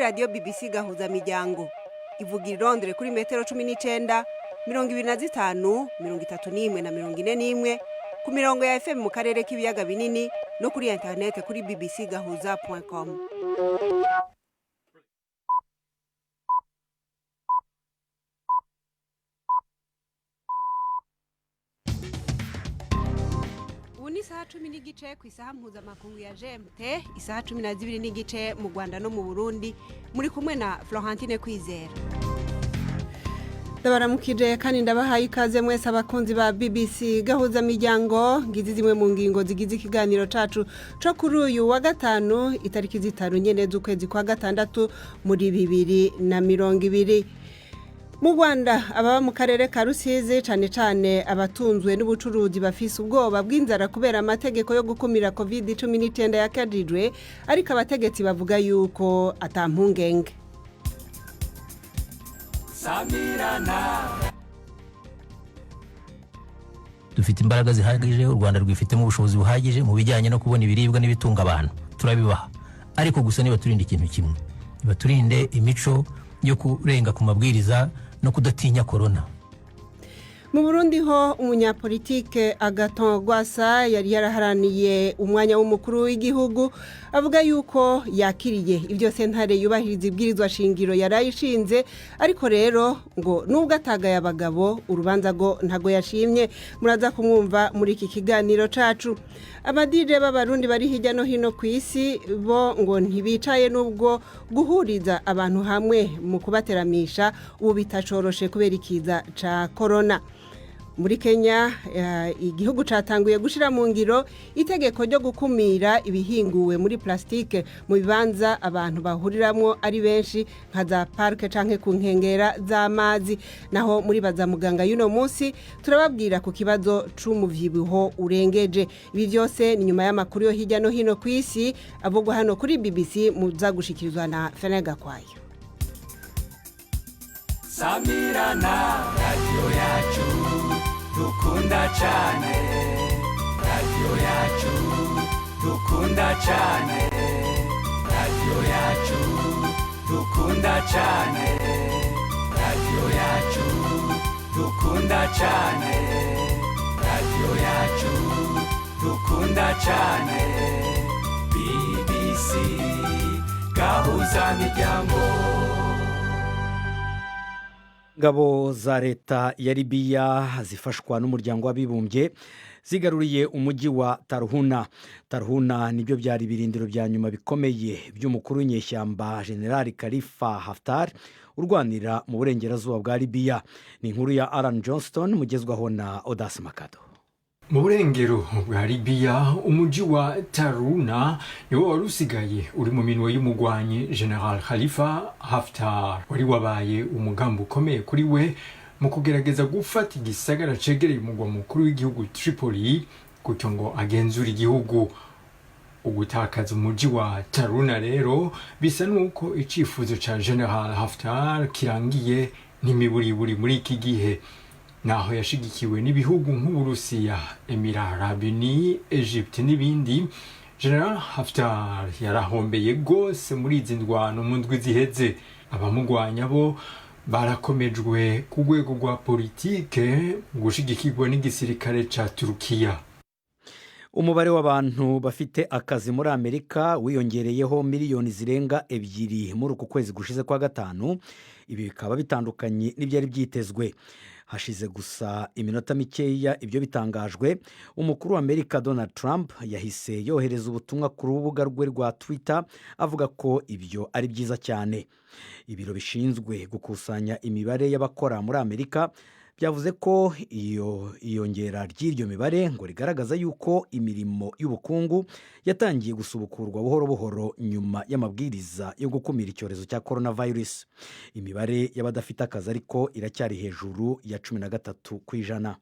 radio BBC Gahuzamiryango. Ivuga i Londres kuri metero 19, 25, 31 na 41 ku mirongo ya FM mu karere k'ibiyaga binini no kuri internet kuri bbcgahuza.com. Uni saha 10 n'igice ku isaha mpuzamakungu ya GMT, isaha 12 n'igice mu Rwanda no mu Burundi, muri kumwe na Florentine Kwizera. Ndabaramukije kandi ndabahaye ikaze mwese abakunzi ba BBC Gahuzamiryango, ngizi zimwe mu ngingo zigize ikiganiro cacu co kuri uyu wa gatanu itariki zitanu nyene z'ukwezi kwa gatandatu muri 2020. Mu Rwanda ababa mu karere ka Rusizi cane abatunzwe n'ubucuruzi bafise ubwoba bw'inzara kubera amategeko yo gukumira COVID-19 yakajijwe, ariko abategetsi bavuga yuko atampungenge. Dufite imbaraga zihagije, u Rwanda rwifitemo ubushobozi buhagije mu bijyanye no kubona ibiribwa n'ibitunga abantu, turabibaha. Ariko gusa niba turinde ikintu kimwe, niba turinde imico yo kurenga ku mabwiriza no kudatinya corona. Mu Burundi ho umunyapolitike Gatanu yari yaraharaniye umwanya w'umukuru w'igihugu, avuga yuko yakiriye ibyo sentare yubahiriza ibwirizwa shingiro yarayishinze, ariko rero ngo nubwo atagaye abagabo urubanza go ntago yashimye. Muraza kumwumva muri iki kiganiro cacu. Abadije b'abarundi bari hirya no hino ku isi bo ngo ntibicaye nubwo guhuriza abantu hamwe mu kubateramisha ubu bitacoroshe kubera ikiza ca corona. Muri Kenya igihugu catanguye gushira mu ngiro itegeko ryo gukumira ibihinguwe muri plastike mu bibanza abantu bahuriramwo ari benshi nka za parke canke ku nkengera z'amazi. Naho muri baza muganga y'uno munsi turababwira ku kibazo c'umuvyibuho urengeje. Ibi vyose ni nyuma y'amakuru yo hirya no hino ku isi avugwa hano kuri BBC muza gushikirizwa na Fenega kwayo. Samirana radio yacu dukunda cyane, radio yacu dukunda cyane, radio yacu dukunda cyane, radio yacu dukunda cyane, radio yacu dukunda cyane. BBC Gahuzamiryango. Ngabo za leta ya Libya zifashwa n'umuryango w'abibumbye zigaruriye umujyi wa Tarhuna nibyo byari birindiro bya nyuma bikomeye by'umukuru w'inyeshyamba General Khalifa Haftar urwanira mu burengerazuba bwa Libya. Ni inkuru ya Alan Johnston mugezwaho na Odas Makado. Mu burengero bwa Libya umujyi wa Tarhuna niwo warusigaye uri mu minwe y'umugwanyi General Khalifa Haftar, wari wabaye umugambi ukomeye kuri we mu kugerageza gufata igisagara cegereye umugwa mukuru w'igihugu Tripoli kuko ngo agenzura igihugu. Ugutakaza umujyi wa Tarhuna rero bisa nuko icifuzo ca General Haftar kirangiye n'imiburiburi muri iki gihe. Naho yashigikiwe n'ibihugu nk'Uburusiya, Emirati Arabu Unis, Egypte n'ibindi, General Haftar yarahombeye gose muri izi ndwano mu ndwi ziheze. Abamugwanya bo barakomejwe ku rwego rwa politike gushigikirwa n'igisirikare ca Turukiya. Umubare w'abantu bafite akazi muri Amerika wiyongereyeho miliyoni zirenga 2 muri uku kwezi gushize kwa gatanu. Ibi bikaba bitandukanye n'ibyari byitezwe. Hashize gusa iminota mikeya ibyo bitangajwe, umukuru wa Amerika Donald Trump yahise yohereza ubutumwa ku rubuga rwe rwa Twitter avuga ko ibyo ari byiza cyane. Ibiro bishinzwe gukusanya imibare y'abakora muri Amerika byavuze ko iyongera ry'iryo mibare ngo rigaragaza yuko imirimo y'ubukungu yatangiye gusubukurwa buhoro buhoro nyuma y'amabwiriza yo gukumira icyorezo cya coronavirus. Imibare y'abadafite akazi ariko iracyari hejuru ya 13%.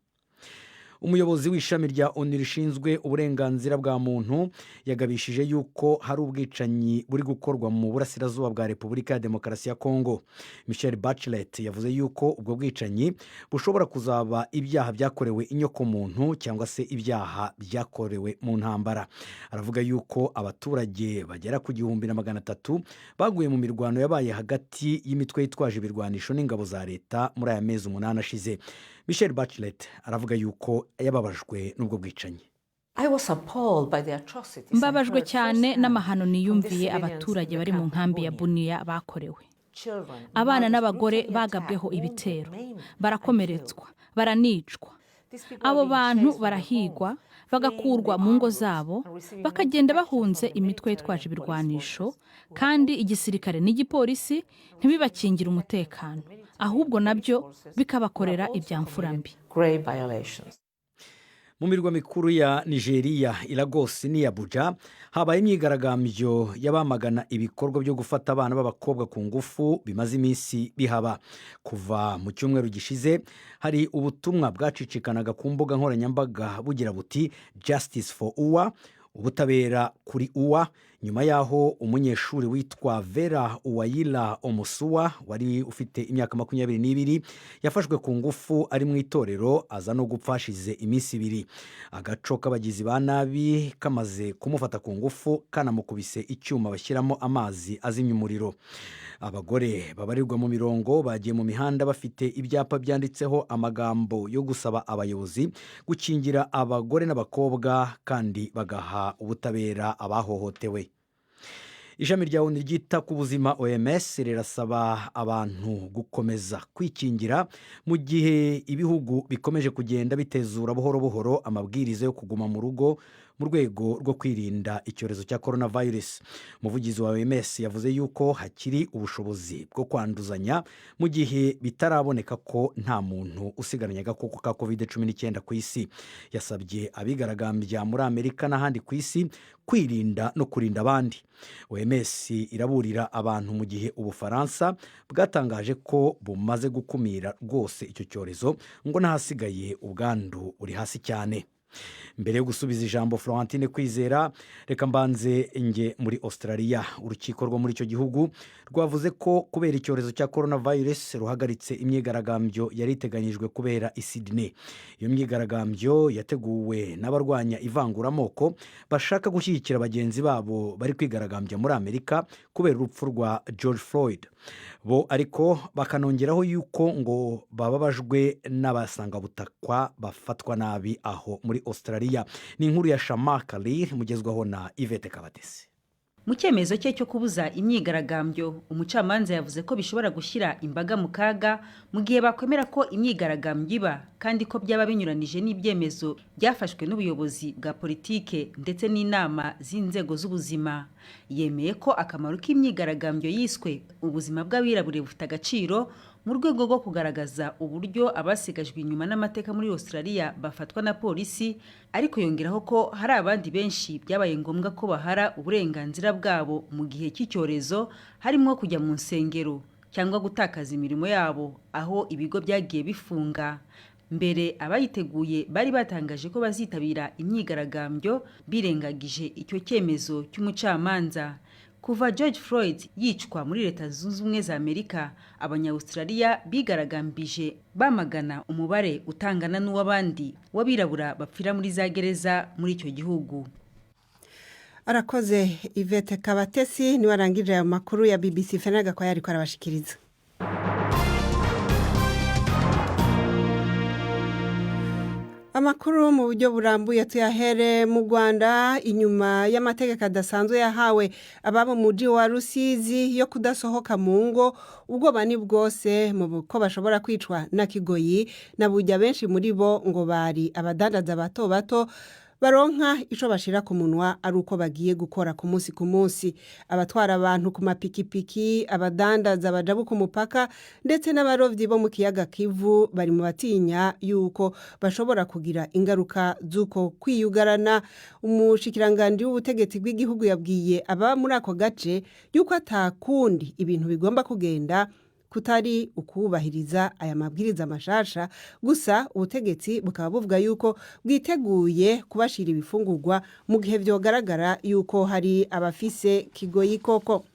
umuyobozi w'ishami rya ONU rishinzwe uburenganzira bwa muntu yagabishije yuko hari ubwicanyi buri gukorwa mu burasirazuba bwa Repubulika ya Demokarasi ya Kongo. Michelle Bachelet yavuze yuko ubwo bwicanyi bushobora kuzaba ibyaha byakorewe inyokomuntu cyangwa se ibyaha byakorewe mu ntambara. Aravuga yuko abaturage bagera ku 1,300 baguye mu mirwano yabaye hagati y'imitwe yitwaje ibirwanisho n'ingabo za leta muri aya mezi 8 ashize. Michelle Bachelet aravuga yuko yababajwe n'ubwo bwicanyi. Mbabajwe cyane n'amahano niyumviye abaturage bari mu nkambi ya Bunia bakorewe. Abana n'abagore bagabweho ibitero, barakomeretswa, baranicwa. Abo bantu barahigwa, bagakurwa mu ngo zabo, bakagenda bahunze imitwe yitwaje ibirwanisho, kandi igisirikare n'igipolisi ntibibakingira umutekano, ahubwo nabyo bikabakorera ibyamfurambi. Mu mirwa mikuru ya Nigeria, Lagos ni Abuja, habaye imyigaragambyo y'abamagana ibikorwa byo gufata abana b'abakobwa ku ngufu bimaze iminsi bihaba. Kuva mu cyumweru gishize hari ubutumwa bwacicikanaga ku mbuga nkoranyambaga bugira buti Justice for Uwa, ubutabera kuri Uwa, nyuma yaho umunyeshuri witwa Vera Uwayila Omusuwa wari ufite imyaka 22 yafashwe ku ngufu ari mu itorero aza no gupfashize iminsi 2. Agaco k'abagizi ba nabi kamaze kumufata ku ngufu kanamukubise icyuma bashyiramo amazi azimya umuriro. Abagore babarirwa mu mirongo bagiye mu mihanda bafite ibyapa byanditseho amagambo yo gusaba abayobozi gukingira abagore n'abakobwa kandi bagaha ubutabera abahohotewe. Ishami rya ONU ryita ku buzima OMS rirasaba abantu gukomeza kwikingira mu gihe ibihugu bikomeje kugenda bitezura buhoro buhoro amabwiriza yo kuguma mu rugo mu rwego rwo kwirinda icyorezo cya coronavirus. Umuvugizi wa OMS yavuze yuko hakiri ubushobozi bwo kwanduzanya mu gihe bitaraboneka ko nta muntu usigaranye agakoko ka COVID-19 ku isi. Yasabye abigaragambya muri Amerika n'ahandi ku isi kwirinda no kurinda abandi. OMS iraburira abantu mu gihe Ubufaransa bwatangaje ko bumaze gukumira rwose icyo cyorezo ngo nahasigaye ubwandu uri hasi cyane. Mbere yo gusubiza ijambo Florentine Kwizera, reka mbanze nge muri Australia. Urukiko rwo muri icyo gihugu rwavuze ko kubera icyorezo cya coronavirus ruhagaritse imyigaragambyo yari iteganyijwe kubera i Sydney. Iyo myigaragambyo yateguwe n'abarwanya ivanguramoko bashaka gushyigikira bagenzi babo bari kwigaragambya muri Amerika kubera urupfu rwa George Floyd. Bo ariko bakanongeraho yuko ngo bababajwe n'abasangabutakwa bafatwa nabi aho muri Australia. Ni inkuru ya Shama Khalil mugezwaho na Yvette Kabatesi. Mu cyemezo cye cyo kubuza imyigaragambyo, umucamanza yavuze ko bishobora gushyira imbaga mu kaga mu gihe bakwemera ko imyigaragambyo iba kandi ko byaba binyuranije n'ibyemezo byafashwe n'ubuyobozi bwa politike ndetse n'inama z'inzego z'ubuzima. Yemeye ko akamaro k'imyigaragambyo yiswe ubuzima bw'abirabure bufite agaciro mu rwego rwo kugaragaza uburyo abasigajwe inyuma n'amateka muri Australia bafatwa na polisi, ariko yongeraho ko hari abandi benshi byabaye ngombwa ko bahara uburenganzira bwabo mu gihe cy'icyorezo, harimo kujya mu nsengero cyangwa gutakaza imirimo yabo aho ibigo byagiye bifunga. Mbere abayiteguye bari batangaje ko bazitabira imyigaragambyo birengagije icyo cyemezo cy'umucamanza. Kuva George Floyd yicwa muri Leta Zunze Ubumwe za Amerika, abanya-Australia bigaragambije bamagana umubare utangana n'uw'abandi w'abirabura bapfira muri za gereza muri icyo gihugu. Arakoze Yvette Kabatesi, ni warangije aya makuru ya BBC Fenaga kwa yariko arabashikiriza. Amakuru mu buryo burambuye tuyahere mu Rwanda. Inyuma y'amategeko adasanzwe yahawe ababo muji wa Rusizi yo kudasohoka mu ngo, ubwoba ni bwose mu ko bashobora kwicwa na kigoyi, na burya benshi muri bo ngo bari abadandaza bato bato baronka ico bashira ku munwa ari uko bagiye gukora ku munsi. Abatwara abantu ku mapikipiki, abadandaza bajabu ku mupaka ndetse n'abarovyi bo mu kiyaga Kivu bari mu batinya yuko bashobora kugira ingaruka zuko kwiyugarana. Umushikiranganje w'ubutegetsi bw'igihugu yabwiye aba muri ako gace yuko atakundi ibintu bigomba kugenda kutari ukubahiriza aya mabwiriza mashasha gusa ubutegetsi bukaba buvuga yuko bwiteguye kubashira ibifungurwa mu gihe byogaragara yuko hari abafise kigoyi koko.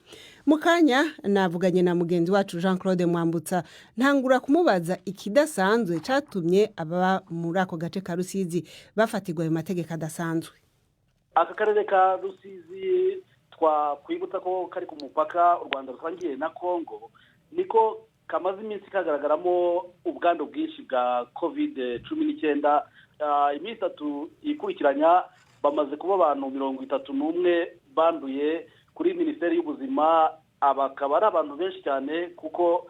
Mukanya navuganye na mugenzi wacu Jean Claude Mwambutsa ntangura kumubaza ikidasanzwe catumye aba muri ako gace ka Rusizi bafatirwa ayo mategeko adasanzwe. Aka karere ka Rusizi twakwibutsa ko kari ku mupaka u Rwanda rusangiye na Kongo niko kamaze iminsi kagaragaramo ubwandu bwinshi bwa COVID-19 iminsi 3 ikurikiranya bamaze kuba abantu 31 banduye kuri Minisiteri y'Ubuzima abakaba ari abantu benshi cyane kuko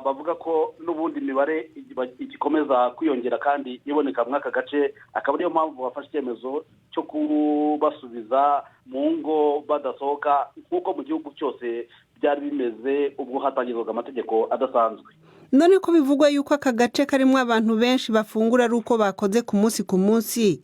bavuga ko n'ubundi imibare igikomeza kwiyongera kandi iboneka muri aka gace akaba niyo mpamvu bafashe icyemezo cyo kubasubiza mu ngo badasohoka nk'uko mu gihugu cyose byari bimeze ubwo hatangizwaga amategeko adasanzwe. None ko bivugwa yuko aka gace karimo abantu benshi bafungura ari uko bakoze ku munsi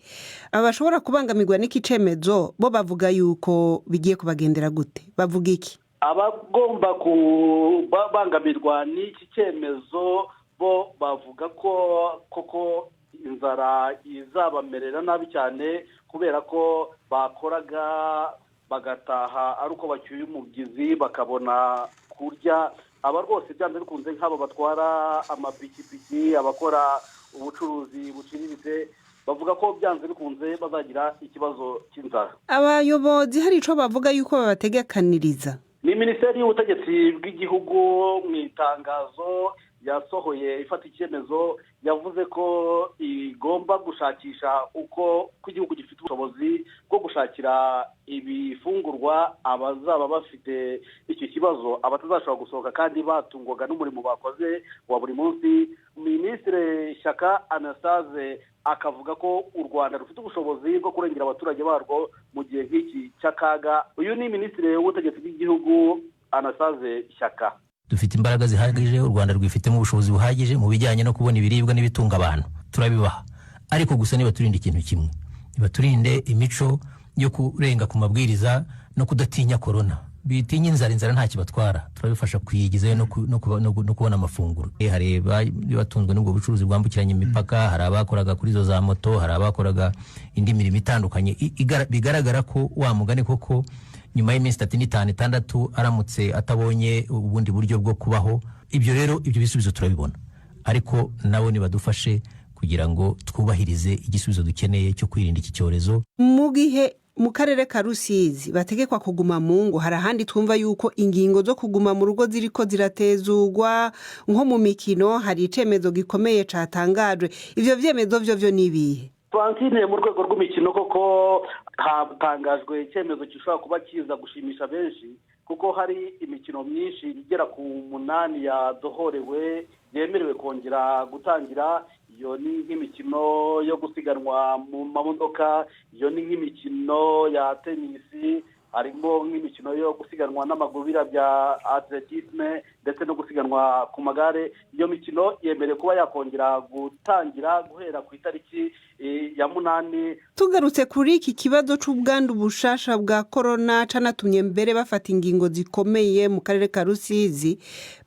abashobora kubangamirwa n'ikicemezo bo bavuga yuko bigiye kubagendera gute bavuga iki? Abagomba kubangamirwa n'iki cyemezo bo bavuga ko koko inzara izabamerera nabi cyane kubera ko bakoraga bagataha ari uko bacyuye umubyizi bakabona kurya. Aba rwose byanze bikunze nk'abo batwara amapikipiki abakora ubucuruzi buciriritse bavuga ko byanze bikunze bazagira ikibazo cy'inzara. Abayobozi hari ico bavuga yuko babategekaniriza. Ni Minisiteri y'Ubutegetsi bw'Igihugu mu itangazo yasohoye ifata icyemezo yavuze ko igomba gushakisha uko igihugu gifite ubushobozi bwo gushakira ibifungurwa abazaba bafite iki kibazo abatazashobora gusohoka kandi batungwaga n'umurimo bakoze wa buri munsi. Minisitiri Shyaka Anastase akavuga ko u Rwanda rufite ubushobozi bwo kurengera abaturage barwo mu gihe nk'iki cy'akaga. Uyu ni Minisitiri w'Ubutegetsi bw'Igihugu Anastase Shyaka. Dufite imbaraga zihagije, u Rwanda rwifitemo ubushobozi buhagije mu bijyanye no kubona ibiribwa n'ibitunga abantu, turabibaha. Ariko gusa niba turinde ikintu kimwe, niba turinde imico yo kurenga ku mabwiriza no kudatinya corona. Bitinya inzara nta kibatwara, turabifasha kuyigizayo no kubona amafunguro. Hareba batunzwe n'ubwo bucuruzi bwambukiranya imipaka, hari abakoraga kuri zo za moto, hari abakoraga indi mirimo itandukanye. Bigaragara ko wa mugani koko nyuma y'iminsi 5-6 aramutse atabonye ubundi buryo bwo kubaho. Ibyo rero ibyo bisubizo turabibona, ariko nabo nibadufashe kugira ngo twubahirize igisubizo dukeneye cyo kwirinda iki cyorezo. Mu gihe mu karere ka Rusizi bategekwa kuguma mu ngo, hari ahandi twumva yuko ingingo zo kuguma mu rugo ziriko ziratezugwa nko mu mikino. Hari icemezo gikomeye catangajwe, ivyo vyemezo vyo nibihe? Francine, mu rwego rw'imikino koko hatangajwe icyemezo gishobora kuba kiza gushimisha benshi kuko hari imikino myinshi igera ku 8 yadohorewe yemerewe kongera gutangira. Iyo ni nk'imikino yo gusiganwa mu mamodoka, iyo ni nk'imikino ya tenisi, harimo nk'imikino yo gusiganwa n'amaguru bya atletisme ndetse no gusiganwa ku magare. Iyo mikino yemerewe kuba yakongera gutangira guhera ku itariki ya 8. Tugarutse kuri iki kibazo c'ubwandu bushasha bwa corona canatumye mbere bafata ingingo zikomeye mu karere ka Rusizi,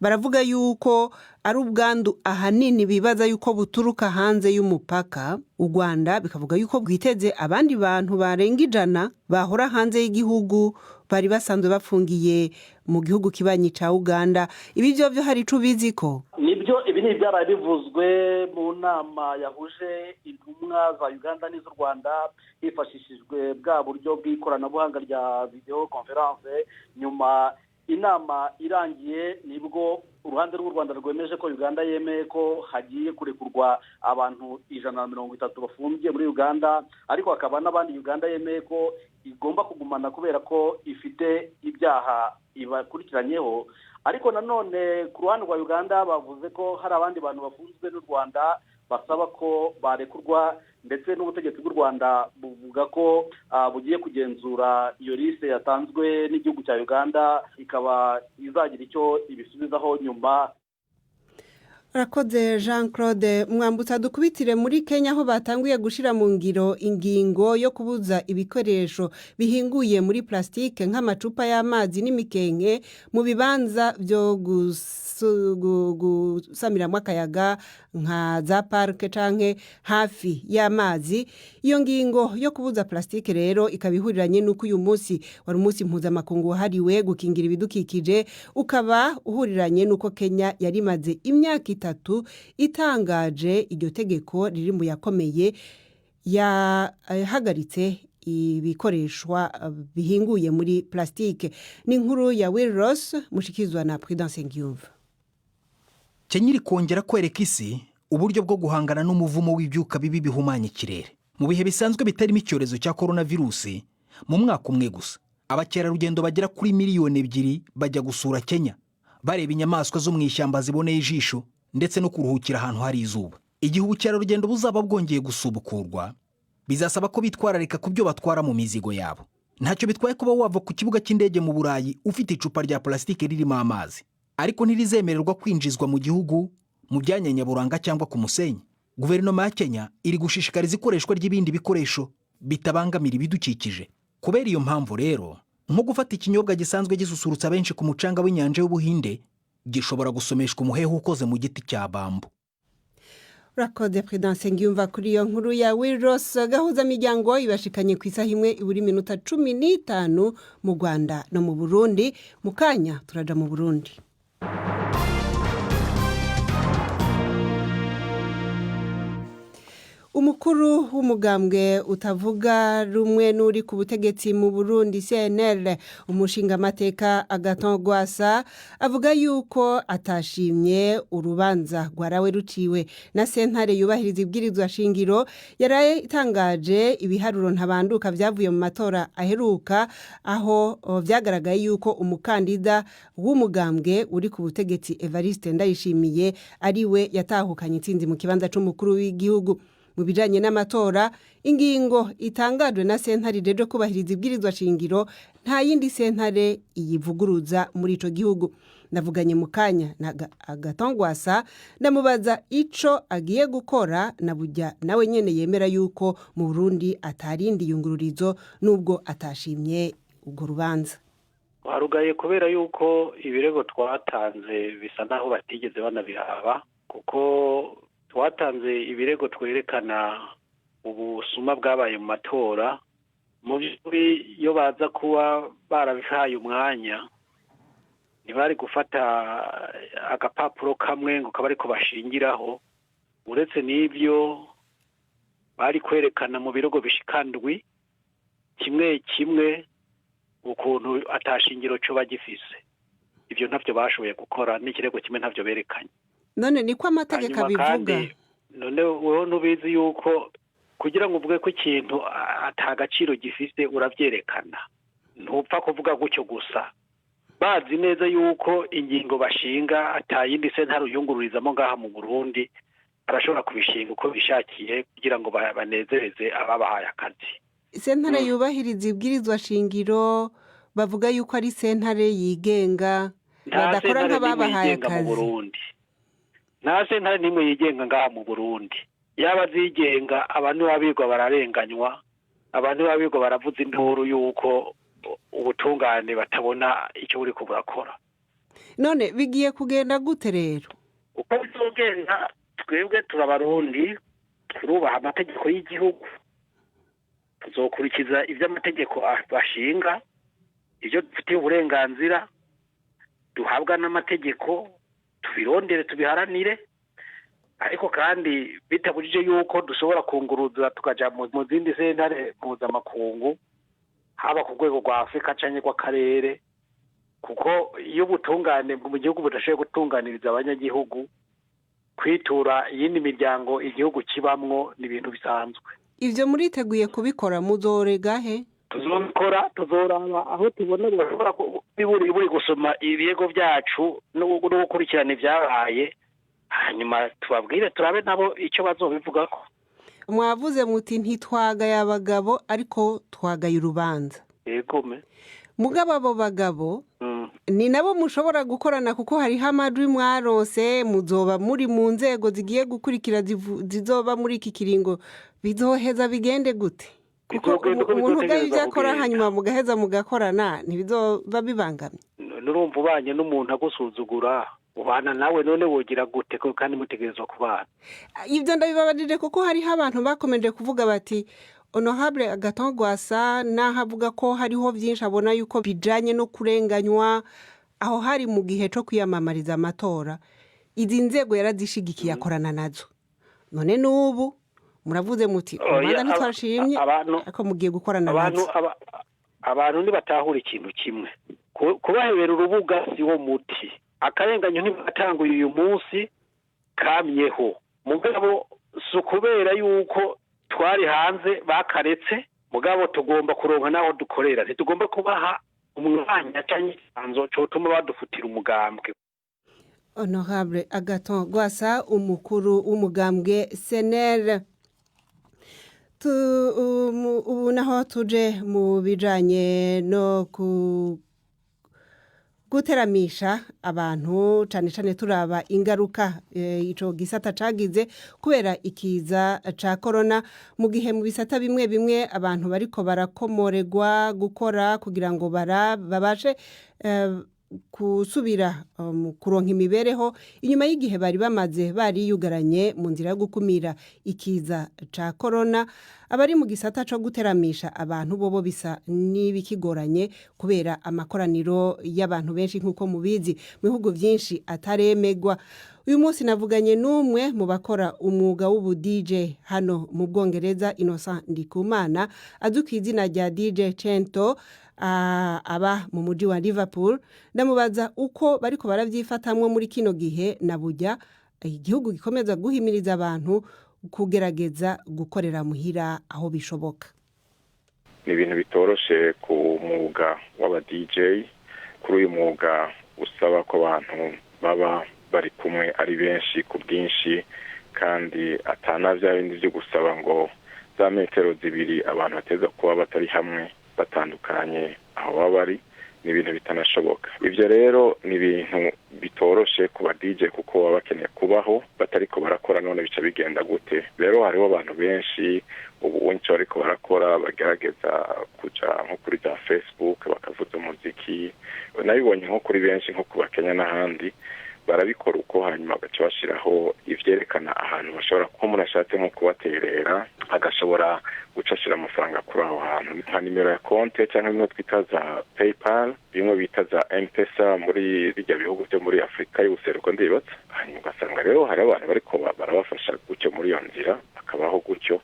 baravuga yuko ari ubwandu ahanini bibaza yuko buturuka hanze y'umupaka. U Rwanda bikavuga yuko bwiteze abandi bantu barenga 100 bahora hanze y'igihugu bari basanzwe bafungiye mu gihugu kibanyi ca Uganda. Ibi byo hari ico biziko? Nibyo, ibi ni byara bivuzwe mu nama yahuje intumwa za Uganda n'iz'u Rwanda hifashishijwe bwa buryo bw'ikoranabuhanga rya video conference. Nyuma inama irangiye nibwo uruhande rw'u Rwanda rwemeje ko Uganda yemeye ko hagiye kurekurwa abantu 130 bafungiye muri Uganda, ariko hakaba n'abandi Uganda yemeye ko igomba kugumana kubera ko ifite ibyaha ibakurikiranyeho. Ariko nanone ku ruhande rwa Uganda bavuze ko hari abandi bantu bafunzwe n'u Rwanda basaba ko barekurwa, ndetse n'ubutegetsi bw'u Rwanda buvuga ko bugiye kugenzura iyo liste yatanzwe n'igihugu cya Uganda ikaba izagira icyo ibisubizaho nyuma. Urakoze Jean Claude Mwambutsa, dukubitire muri Kenya aho batanguye gushira mu ngiro ingingo yo kubuza ibikoresho bihinguye muri plastike nk'amacupa y'amazi n'imikenke mu bibanza byo gusamiramo akayaga nka za parike canke hafi y'amazi. Iyo ngingo yo kubuza plastike rero ikabihuriranye nuko uyu munsi wari umunsi mpuzamakungu wahariwe gukingira ibidukikije, ukaba uhuriranye nuko Kenya yari imaze imyaka itatu itangaje iryo tegeko riri mu yakomeye yahagaritse ibikoreshwa bihinguye muri plastike. Ni inkuru ya Will Ross mushikizwa na Prudence Ngiyumva. Kenya iri kongera kwereka isi uburyo bwo guhangana n'umuvumo w'ibyuka bibi bihumanya ikirere. Mu bihe bisanzwe bitarimo icyorezo cya coronavirus, mu mwaka umwe gusa abakerarugendo bagera kuri miliyoni 2 bajya gusura Kenya, bareba inyamaswa zo mu ishyamba ziboneye ijisho ndetse no kuruhukira ahantu hari izuba. Igihe ubukerarugendo buzaba bwongeye gusubukurwa, bizasaba ko bitwararika ku byo batwara mu mizigo yabo. Ntacyo bitwaye kuba wava ku kibuga cy'indege mu Burayi ufite icupa rya plastike ririmo amazi, ariko ntirizemererwa kwinjizwa mu gihugu mu byanya nyaburanga cyangwa ku musenyi. Guverinoma ya Kenya iri gushishikariza ikoreshwa ry'ibindi bikoresho bitabangamira ibidukikije. Kubera iyo mpamvu rero, nko gufata ikinyobwa gisanzwe gisusurutsa benshi ku mucanga w'inyanja y'Ubuhinde, gishobora gusomeshwa umuheho ukoze mu giti cya bambu. Urakoze Prudence Ngiyumva kuri iyo nkuru ya Will Ross. Gahuzamiryango ibashikanye ku isaha imwe iburi minota 15 mu Rwanda no mu Burundi. Mu kanya turaja mu Burundi. Umukuru w'umugambwe utavuga rumwe n'uri ku butegetsi mu Burundi CNL, umushinga amateka Gatanu Gwasa, avuga yuko atashimye urubanza rwarawe ruciwe na sentare yubahiriza ibwirizwa shingiro yaraye itangaje ibiharuro ntabanduka byavuye mu matora aheruka, aho byagaragaye yuko umukandida w'umugambwe uri ku butegetsi Evariste Ndayishimiye ariwe yatahukanye intsinzi mu kibanza c'umukuru w'igihugu. Mu bijanye n'amatora, ingingo itangajwe na sentare rero kubahiriza ibwirizwa shingiro nta yindi sentare iyivuguruza muri ico gihugu. Navuganye mu kanya na Gatanu Gwasa ndamubaza ico agiye gukora, na burya nawe nyene yemera yuko mu Burundi atarindi yungururizo nubwo atashimye ubwo rubanza. Warugaye kubera yuko ibirego twatanze bisa naho batigeze banabihaba, kuko twatanze ibirego twerekana ubusuma bwabaye mu matora. Mu by'ukuri iyo baza kuba barabihaye umwanya, ntibari gufata agapapuro kamwe ngo kaba ariko bashingiraho. Uretse n'ibyo bari kwerekana mu birego bishikandwi kimwe kimwe ukuntu atashingiro cyo bagifise. Ibyo ntavyo bashoboye gukora, n'ikirego kimwe ntavyo berekanye. None niko amategeko abivuga. None wowe nubizi yuko kugira ngo uvuge ko ikintu atagaciro gifise uravyerekana, ntupfa kuvuga gutyo gusa. Bazi neza yuko ingingo bashinga atayindi sentare uyungururizamo ngaha mu Burundi, arashobora kubishinga uko bishakiye kugira ngo banezereze ababahaye akazi. Sentare yubahiriza ibwirizwa shingiro bavuga yuko ari sentare yigenga, badakora nk'ababahaye akazi. Nta sentare nimwe yigenga ngaha mu Burundi. Yaba zigenga, abantu babirwa bararenganywa, abantu babirwa baravuza induru yuko ubutungane batabona icyo buri kuburakora. None bigiye kugenda gute rero? Uko bizogenda, twebwe turabarundi, turubaha amategeko y'igihugu, tuzokurikiza ibyo amategeko bashinga, ibyo dufitiye uburenganzira duhabwa n'amategeko, tubirondere tubiharanire. Ariko kandi bitabujije yuko dushobora kunguruza tukaja mu zindi sentare mpuzamakungu, haba ku rwego rwa Afurika canke rw'akarere, kuko iyo ubutungane mu gihugu budashoboye gutunganiriza abanyagihugu, kwitura iyindi miryango igihugu kibamwo ni ibintu bisanzwe. Ivyo muriteguye kubikora, muzorega he? Tuzobikora, tuzoraba aho tubona bashobora buri gusoma ibirego byacu no gukurikirana ibyabaye, hanyuma tubabwire turabe nabo icyo bazobivugako. Mwavuze muti ntitwagaye abagabo ariko twagaye urubanza. Yego me. Mugabo abo bagabo ni nabo mushobora gukorana kuko hariho amajwi mwarose muzoba muri mu nzego zigiye gukurikira zizoba muri iki kiringo bizoheza bigende gute kuko umuntu ubwayo ibyo akora hanyuma mugaheza mugakorana ntibizoba bibangamye nurumva ubanye n'umuntu agusuzugura ubana nawe none wogira gute kandi mutegerezwa kubana ibyo ndabibabajije kuko hariho abantu bakomeje kuvuga bati Honorable Gatanu Gwasa naho avuga ko hariho byinshi abona yuko bijanye no kurenganywa aho hari mu gihe cyo kwiyamamariza amatora izi nzego yarazishigikiye akorana nazo none n'ubu muravuze muti umwanda ntitwashimye ariko mugiye gukorana nazo abantu nibatahura ikintu kimwe kubahebera urubuga si wo muti akarenganyo ntibatanguye uyu munsi kamyeho mugabo si ukubera yuko twari hanze bakaretse mugabo tugomba kuronka naho dukorera ntitugomba kubaha umwanya cyangwa ikibanzo cyotuma badufutira umugambwe. Honorable Gatanu Gwasa umukuru w'umugambwe SNL ubu naho tuje mu bijanye no guteramisha abantu cyane cyane turaba ingaruka ico gisata cagize kubera ikiza ca corona mu gihe mu bisata bimwe bimwe abantu bariko barakomoregwa gukora kugira ngo babashe kusubira kuronka imibereho inyuma y'igihe bari bamaze bariyugaranye mu nzira yo gukumira ikiza ca corona abari mu gisata cyo guteramisha abantu bobo bisa n'ibikigoranye kubera amakoraniro y'abantu benshi nk'uko mubizi mu bihugu byinshi ataremegwa uyu munsi navuganye n'umwe mu bakora umwuga w'ubu DJ hano mu Bwongereza Innocent Ndikumana azuka izina rya DJ Cento aba mu mujyi wa Liverpool ndamubaza uko bariko baravyifatamwe muri kino gihe na burya igihugu gikomeza guhimiriza abantu kugerageza gukorera muhira aho bishoboka. Ni ibintu bitoroshe ku mwuga w'aba DJ kuri uyu mwuga usaba ko abantu baba bari kumwe ari benshi ku bwinshi kandi atanavya bindi byo gusaba ngo za metero zibiri abantu bateza kuba batari hamwe batandukanye aho baba bari ni ibintu bitanashoboka. Ivyo rero ni ibintu bitoroshe ku ba DJ kuko baba bakeneye kubaho batariko barakora none bica bigenda gute. Rero hariho abantu benshi ubu wenshi bariko barakora bagerageza kuja nko kuri za Facebook bakavuza umuziki nabibonye nko kuri benshi nko ku Bakenya n'ahandi barabikora uko hanyuma bagaca bashiraho ivyerekana ahantu bashobora ko umuntu ashatse nko kubaterera agashobora gucashira amafaranga kuri aho hantu nka nimero ya konte cyangwa bimwe twita za PayPal bimwe bita za M-Pesa muri bijya bihugu byo muri Afrika y'ubuseruko ndibatse hanyuma ugasanga rero hari abantu bariko barabafasha gutyo muri iyo nzira bakabaho gutyo.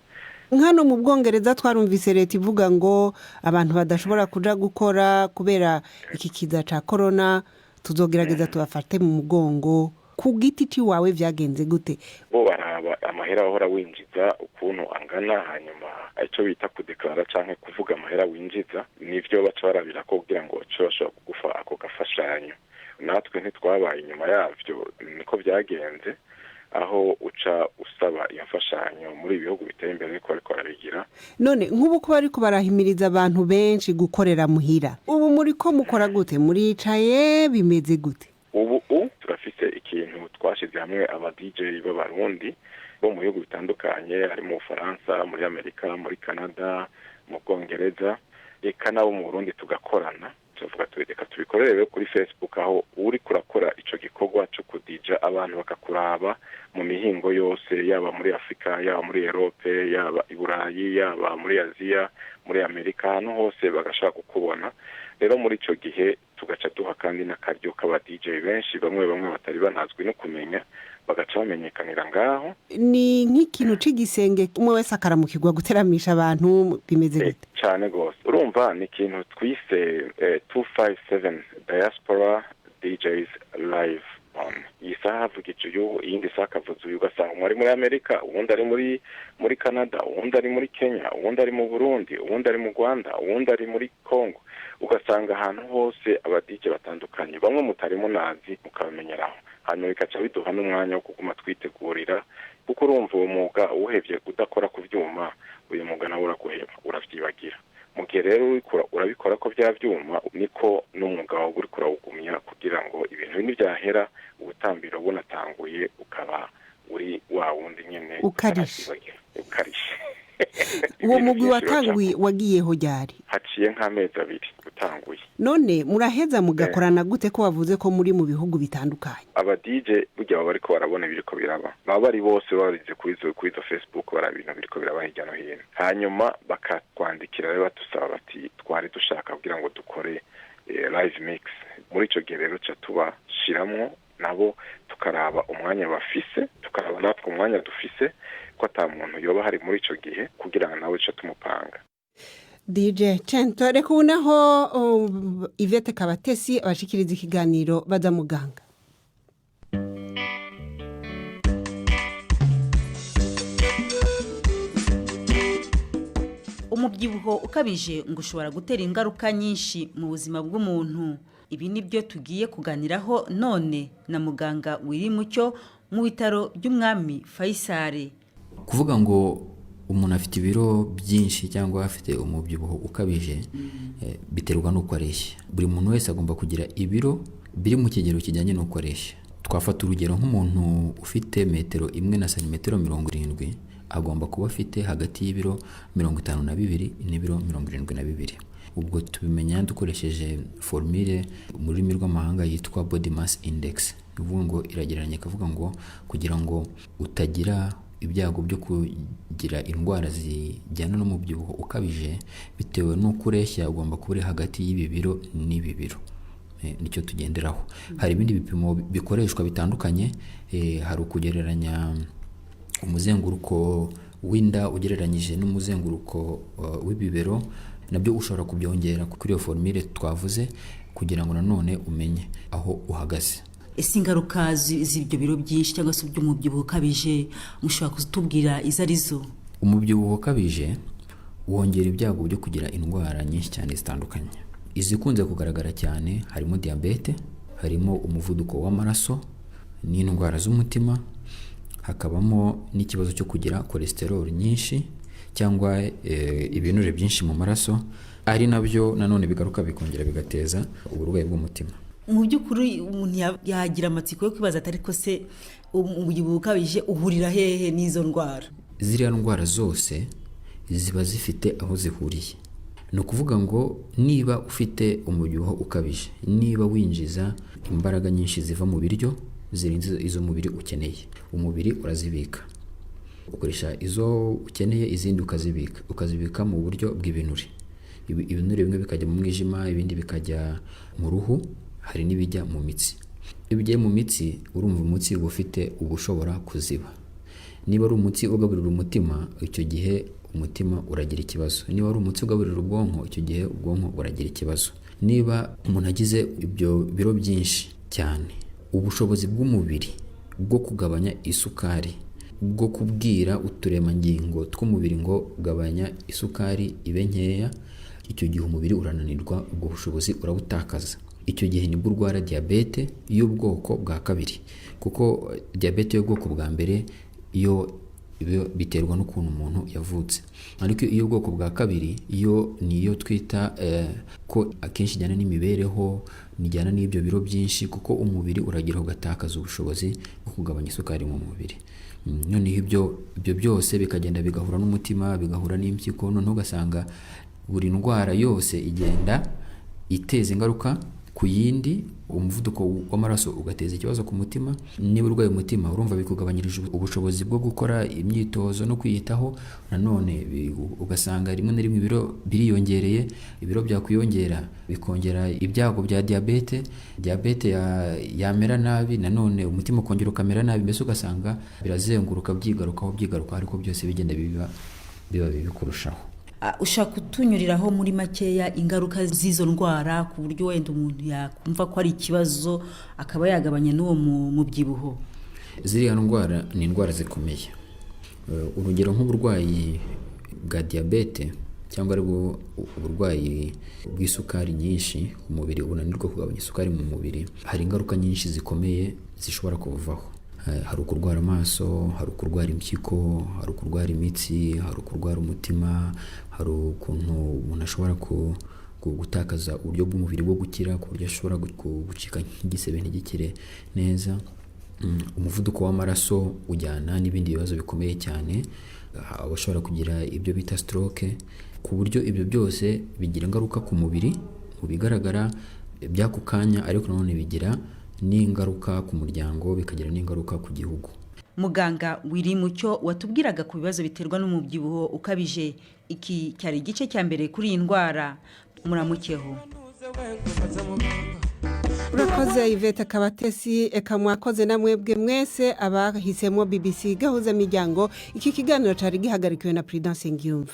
Nkano mu Bwongereza twarumvise leta ivuga ngo abantu badashobora kuja gukora kubera iki kiza ca corona tuzogerageza tubafate mu mugongo ku giti ciwawe vyagenze gute bo baraba amahera ahora winjiza ukuntu angana hanyuma ico bita kudeklara canke kuvuga amahera winjiza nivyo baca barabira ko kugira ngo bashobora kugufa ako gafashanyo natwe ntitwabaye inyuma yavyo niko vyagenze aho uca usaba iyo mfashanyo muri ibihugu biteye imbere niko ariko arabigira none nk'ubu ko bariko barahimiriza abantu benshi gukorera muhira ubu muri ko mukora gute muricaye bimeze gute ubu turafise ikintu twashize hamwe aba DJ b'abarundi bo mu bihugu bitandukanye hari mu Faransa muri Amerika muri Canada mu Bwongereza eka nabo mu Burundi tugakorana tuvuga reka tubikorere kuri Facebook aho uri kurakora ico gikorwa cyo kudija abantu bakakuraba mu mihingo yose yaba muri Afrika yaba muri Europe yaba i Burayi yaba muri Aziya muri Amerika hano hose bagashaka kukubona rero muri ico gihe tugaca duha kandi n'akaryo k'aba DJ benshi bamwe batari banazwi no kumenya bagaca bamenyekanira ngaho ni nk'ikintu c'igisenge umwe wese akaramukirwa guteramisha abantu bimeze gute cyane gose urumva ni ikintu twise 257 diaspora DJs live on isaha vugicu yindi saka vuzu ugasanga umwe ari muri Amerika uwundi ari muri Canada uwundi ari muri Kenya uwundi ari mu Burundi uwundi ari mu Rwanda uwundi ari muri Congo ugasanga ahantu hose aba DJ batandukanye bamwe mutari munazi mukabamenyeraho hanyuma bikaca biduha n'umwanya wo kuguma twitegurira kuko urumva uwo mwuga uhevye udakora ku vyuma uyu mwuga nawe uraguheba uravyibagira mu gihe rero urabikora ko bya byuma niko n'umwuga wawe uri kurawugumya kugira ngo ibintu bimwe byahera ubutambiro bunatanguye ukaba uri wa wundi nyine ukarishe uwo mugwi watanguye wagiyeho ryari? haciye nk'amezi 2 utanguye. None muraheza mugakorana gute ko wavuze ko muri mu bihugu bitandukanye? aba DJ burya baba bariko barabona ibiriko biraba, baba bari bose barize kuri izo Facebook bara ibintu biriko biraba hirya no hino, hanyuma bakatwandikira rero batusaba bati twari dushaka kugira ngo dukore live mix. Muri ico gihe rero ca tubashiramwo nabo tukaraba umwanya bafise, tukaraba natwe umwanya dufise ko ata muntu yoba hari muri ico gihe kugira ngo nawe ca tumupanga. DJ Cento reka unaho Yvette Kabatesi abashikiriza ikiganiro baza muganga. Umubyibuho ukabije ngo ushobora gutera ingaruka nyinshi mu buzima bw'umuntu. Ibi nibyo tugiye kuganiraho none na muganga Wirimucyo mu bitaro by'Umwami Faisal. Kuvuga ngo umuntu afite ibiro byinshi cyangwa afite umubyibuho ukabije biterwa n'uko areshya. Buri muntu wese agomba kugira ibiro biri mu kigero kijyanye n'uko areshya. Twafata urugero nk'umuntu ufite metero 1 na santimetero 70 agomba kuba afite hagati y'ibiro 52 n'ibiro 72. Ubwo tubimenya dukoresheje formule mu rurimi rw'amahanga yitwa body mass index. Bivuga ngo iragereranya kavuga ngo kugira ngo utagira ibyago byo kugira indwara zijyana n'umubyibuho ukabije bitewe n'uko ureshya ugomba kuba uri hagati y'ibi biro n'ibi biro. Nicyo tugenderaho. Hari ibindi bipimo bikoreshwa bitandukanye, hari ukugereranya umuzenguruko w'inda ugereranyije n'umuzenguruko w'ibibero, nabyo ushobora kubyongera kuri iyo formule twavuze kugira ngo nanone umenye aho uhagaze. Ese ingaruka z'ibyo biro byinshi cyangwa se by'umubyibuho ukabije mushobora kutubwira izo arizo? Umubyibuho ukabije wongera ibyago byo kugira indwara nyinshi cyane zitandukanye. Izikunze kugaragara cyane harimo diabete, harimo umuvuduko w'amaraso n'indwara z'umutima, hakabamo n'ikibazo cyo kugira cholesterol nyinshi cyangwa ibinure byinshi mu maraso, ari nabyo nanone bigaruka bikongera bigateza uburwayi bw'umutima. Mu by'ukuri umuntu yagira amatsiko yo kwibaza atari ko se umubyibuho ukabije uhurira hehe n'izo ndwara? Ziriya ndwara zose ziba zifite aho zihuriye. Ni ukuvuga ngo niba ufite umubyibuho ukabije, niba winjiza imbaraga nyinshi ziva mu biryo zirinze izo mubiri ukeneye, umubiri urazibika, ukoresha izo ukeneye, izindi ukazibika mu buryo bw'ibinure. Ibinure bimwe bikajya mu mwijima, ibindi bikajya mu ruhu, hari n'ibijya mu mitsi. Iyo bigiye mu mitsi urumva umutsi uba ufite ubushobora kuziba. Niba ari umutsi ugaburira umutima, icyo gihe umutima uragira ikibazo. Niba ari umutsi ugaburira ubwonko, icyo gihe ubwonko buragira ikibazo. Niba umuntu agize ibyo biro byinshi cyane, ubushobozi bw'umubiri bwo kugabanya isukari, bwo kubwira uturemangingo tw'umubiri ngo gabanya isukari ibe nkeya, icyo gihe umubiri urananirwa, ubwo bushobozi urabutakaza. Icyo gihe nibwo urwara diabete y'ubwoko bwa kabiri, kuko diabete y'ubwoko bwa mbere iyo biterwa n'ukuntu umuntu yavutse, ariko iyo ubwoko bwa kabiri niyo twita ko akenshi ijyana n'imibereho, nijyana n'ibyo biro byinshi, kuko umubiri uragira ugatakaza ubushobozi bwo kugabanya isukari mu mubiri. Noneho ibyo byose bikagenda bigahura n'umutima, bigahura n'impyiko, noneho ugasanga buri ndwara yose igenda iteza ingaruka ku yindi. Umuvuduko w'amaraso ugateza ikibazo ku mutima. Niba urwaye umutima urumva bikugabanyirije ubushobozi bwo gukora imyitozo no kwiyitaho, nanone ugasanga rimwe na rimwe ibiro biriyongereye. Ibiro byakwiyongera bikongera ibyago bya diabete yamera nabi, nanone umutima ukongera ukamera nabi, mbese ugasanga birazenguruka byigarukaho ariko byose bigenda biba bibi kurushaho. Ushaka kutunyuriraho muri makeya ingaruka z'izo ndwara ku buryo wenda umuntu yakumva ko ari ikibazo akaba yagabanya n'uwo mubyibuho? Ziriya ndwara ni indwara zikomeye. Urugero nk'uburwayi bwa diabete cyangwa ari uburwayi bw'isukari nyinshi, umubiri unanirwa kugabanya isukari mu mubiri, hari ingaruka nyinshi zikomeye zishobora kuvaho. hari ukurwara amaso, hari ukurwara impyiko, hari ukurwara imitsi, hari ukurwara umutima, hari ukuntu umuntu ashobora gutakaza uburyo bw'umubiri bwo gukira ku buryo ashobora gucika nk'igisebe ntigikire neza. Umuvuduko w'amaraso ujyana n'ibindi bibazo bikomeye cyane, abashobora kugira ibyo bita stroke, ku buryo ibyo byose bigira ingaruka ku mubiri mu bigaragara by'ako kanya, ariko nanone bigira n'ingaruka ku muryango, bikagira n'ingaruka ku gihugu. Muganga Wiri Mucyo watubwiraga ku bibazo biterwa n'umubyibuho ukabije. Iki cyari igice cya mbere kuri iyi ndwara. Muramukeho. urakoze Yvette Kabatesi, eka mwakoze namwebwe mwese abahisemo BBC Gahuzamiryango. Iki kiganiro cyari gihagarikiwe na Prudence Ngiyumva.